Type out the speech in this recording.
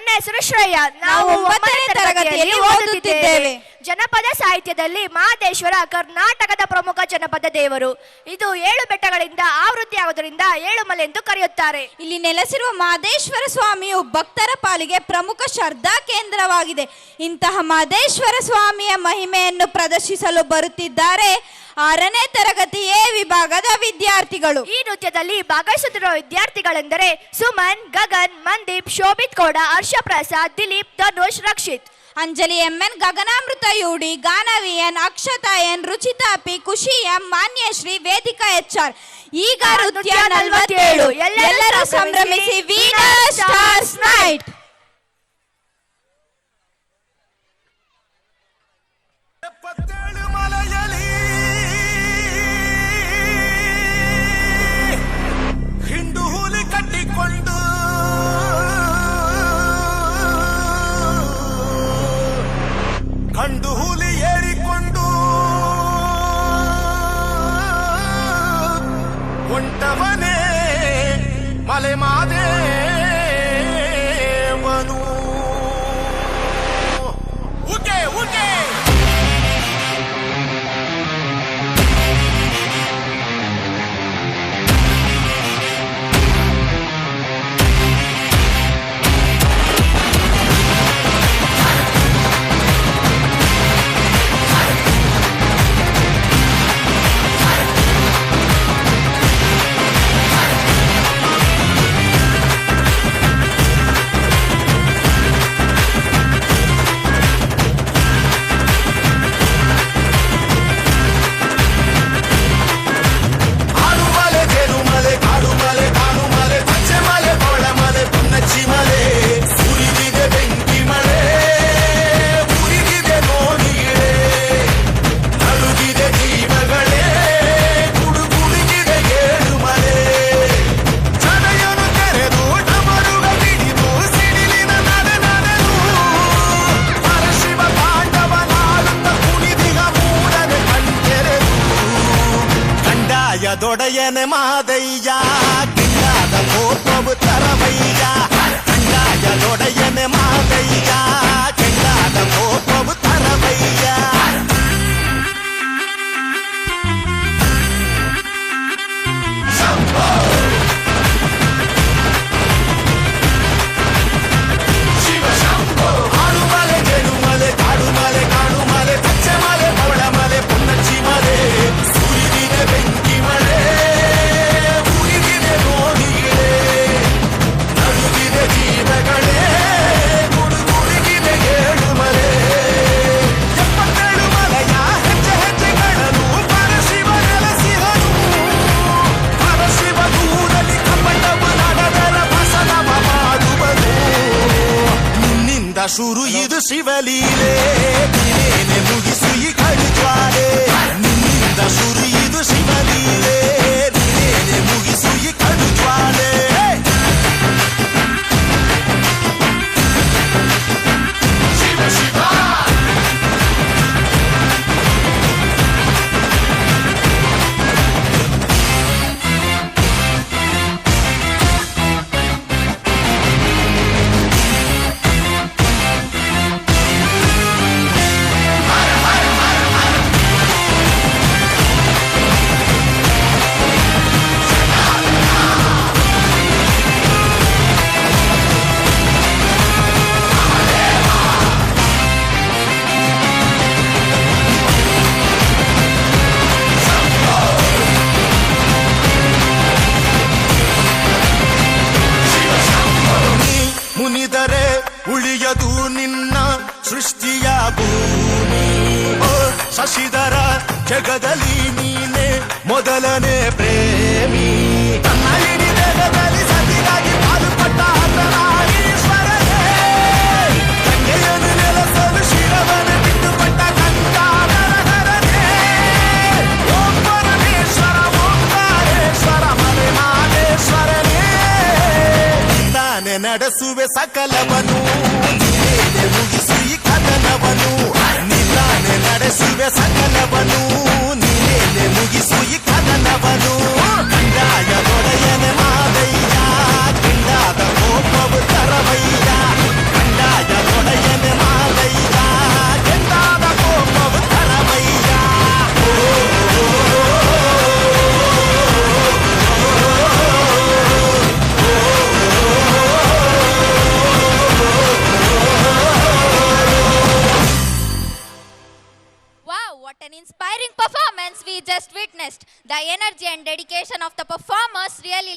ನನ್ನ ಹೆಸರು ಶ್ರೇಯ. ನಾವು 9ನೇ ತರಗತಿಯಲ್ಲಿ ಓದುತ್ತಿದ್ದೇವೆ. ಜನಪದ ಸಾಹಿತ್ಯದಲ್ಲಿ ಮಹದೇಶ್ವರ ಕರ್ನಾಟಕದ ಪ್ರಮುಖ ಜನಪದ ದೇವರು. ಇದು 7 ಬೆಟ್ಟಗಳಿಂದ ಆವೃತ್ತಿಯಾಗುವುದರಿಂದ ಏಳುಮಲೆ ಎಂದು ಕರೆಯುತ್ತಾರೆ. ಇಲ್ಲಿ ನೆಲೆಸಿರುವ ಮಹದೇಶ್ವರ ಸ್ವಾಮಿಯು ಭಕ್ತರ ಪಾಲಿಗೆ ಪ್ರಮುಖ ಶ್ರದ್ಧಾ ಕೇಂದ್ರವಾಗಿದೆ. ಇಂತಹ ಮಹದೇಶ್ವರ ಸ್ವಾಮಿಯ ಮಹಿಮೆಯನ್ನು ಪ್ರದರ್ಶಿಸಲು ಬರುತ್ತಿದ್ದಾರೆ 6ನೇ ತರಗತಿ ಎ ವಿಭಾಗದ ವಿದ್ಯಾರ್ಥಿಗಳು. ಈ ನೃತ್ಯದಲ್ಲಿ ಭಾಗವಹಿಸುತ್ತಿರುವ ವಿದ್ಯಾರ್ಥಿಗಳೆಂದರೆ ಸುಮನ್, ಗಗನ್, ಮಂದೀಪ್, ಶೋಭಿತ್ ಗೌಡ, ಹರ್ಷ ಪ್ರಸಾದ್, ದಿಲೀಪ್, ಧನುಷ್, ರಕ್ಷಿತ್, ಅಂಜಲಿ ಎಂಎನ್, ಗಗನಾಮೃತ ಯುಡಿ, ಗಾನವಿಯನ್, Akshata N, Ruchita P, Khushi M, Manyashree, Vedika HR. ಈಗ ನೃತ್ಯ 47. ಎಲ್ಲರೂ ಸಂಭ್ರಮಿಸಿ ವೀನರ್ ಸ್ಟಾರ್ಸ್ ನೈಟ್. ಹಿಂಡು ಹುಲಿ ಕಟ್ಟಿಕೊಂಡು ಕಂಡು ಹುಲಿ ಏರಿಕೊಂಡು ಹೊಂಟವನೇ ಮಲೆ ಮಾದೇವನು. ಉಗೆ ಉಗೆ ದೊಡೆಯನೆ ಮಾದಯ್ಯ ಕಿಂಗಾದ ಕೋಪವು ತರವಯ್ಯ. ಕಂಗಾಯ ದೊಡೆಯನೆ ಮಾದಯ್ಯ ಕಿಂಗಾದ ಕೋಪವು ತರವಯ್ಯ. ಆಡುಮಲೆ ಜೇನುಮಲೆ ಕಾಡುಮಲೆ ಕಾಡುಮಲೆ ಪಚ್ಚೆ ಮಲೆ ಪವಳಮಲೆ ಪೊನ್ನಚ್ಚಿ ಮಲೆ ಸುರಿದಿದೆ ಬೆಂಕಿ ಮಳೆ ಉರಿದಿದೆ ನೋಡಿಗೆ ನಡುಗಿದೆ ಜೀವಗಳೇ ಗುಡುಗುಡುಗಿದೆ ಏಳುಮಲೆ. 77 ಮಲೆಯ ಹೆಜ್ಜೆ ಹೆಜ್ಜೆಗಳನ್ನು ಪರಶಿವ ನೆಲೆಸಿದನು. ಪರಶಿವ ದೂರಲಿ ಕಪಟವು ನಡೆದರ ಭಸನವ ಮಾಡುವುದು. ನಿನ್ನಿಂದ ಶುರು ಇದು ಶಿವಲೀಲೆ ನೀನೇನೆ ಮುಗಿಸು ಈ ಕಡು ಜ್ವಾಲೆ. ನಿನ್ನಿಂದ ಶುರು ಇದು ಶಿವಲೀಲೆ ನೀನೇನೆ ಮುಗಿಸು ಈ ಕಡು ಜ್ವಾಲೆ. ಶಿವ ಶಿವ ಮುನಿದರೆ ಉಳಿಯದು ನಿನ್ನ ಸೃಷ್ಟಿಯ ಭೂಮಿ. ಶಶಿಧರ ಜಗದಲ್ಲಿ ನೀನೆ ಮೊದಲನೇ ಪ್ರೇಮಿ. ತನ್ನ ಇಡೀ ದೇಹದಲ್ಲಿ ಸತಿಗಾಗಿ ಪಾಲುಪಟ್ಟ ಅರ್ಧನಾರೀಶ್ವರನೇ ಗಂಗೆಯನ್ನು ನೆಲೆಸಲು ಶಿರವನ ಬಿಟ್ಟುಕೊಟ್ಟ ಗಂಗಾಧರನೇ. ಓಂ ಪರಮೇಶ್ವರ ಓಂಕಾರೇಶ್ವರ ಮಲೆ ಮಾದೇಶ್ವರನೇ. ತಾನೆ ನಡೆಸುವೆ ಸಕಲವನು ನೀನೇ ಮುಗಿಸು ಈ ಕದನವನು. ನೀತಾನೆ ನಡೆಸುವೆ ಸಕಲವನು ನೀನೇ ಮುಗಿಸು ಈ ಕದನವನು. ಕಂದಾಯ ದೊಡೆಯನೆ ಮಾದಯ್ಯ ಕಿಂಡಾದ ಕೋಪವು ತರವಯ್ಯ. What an inspiring performance we just witnessed. The energy and dedication of the performers really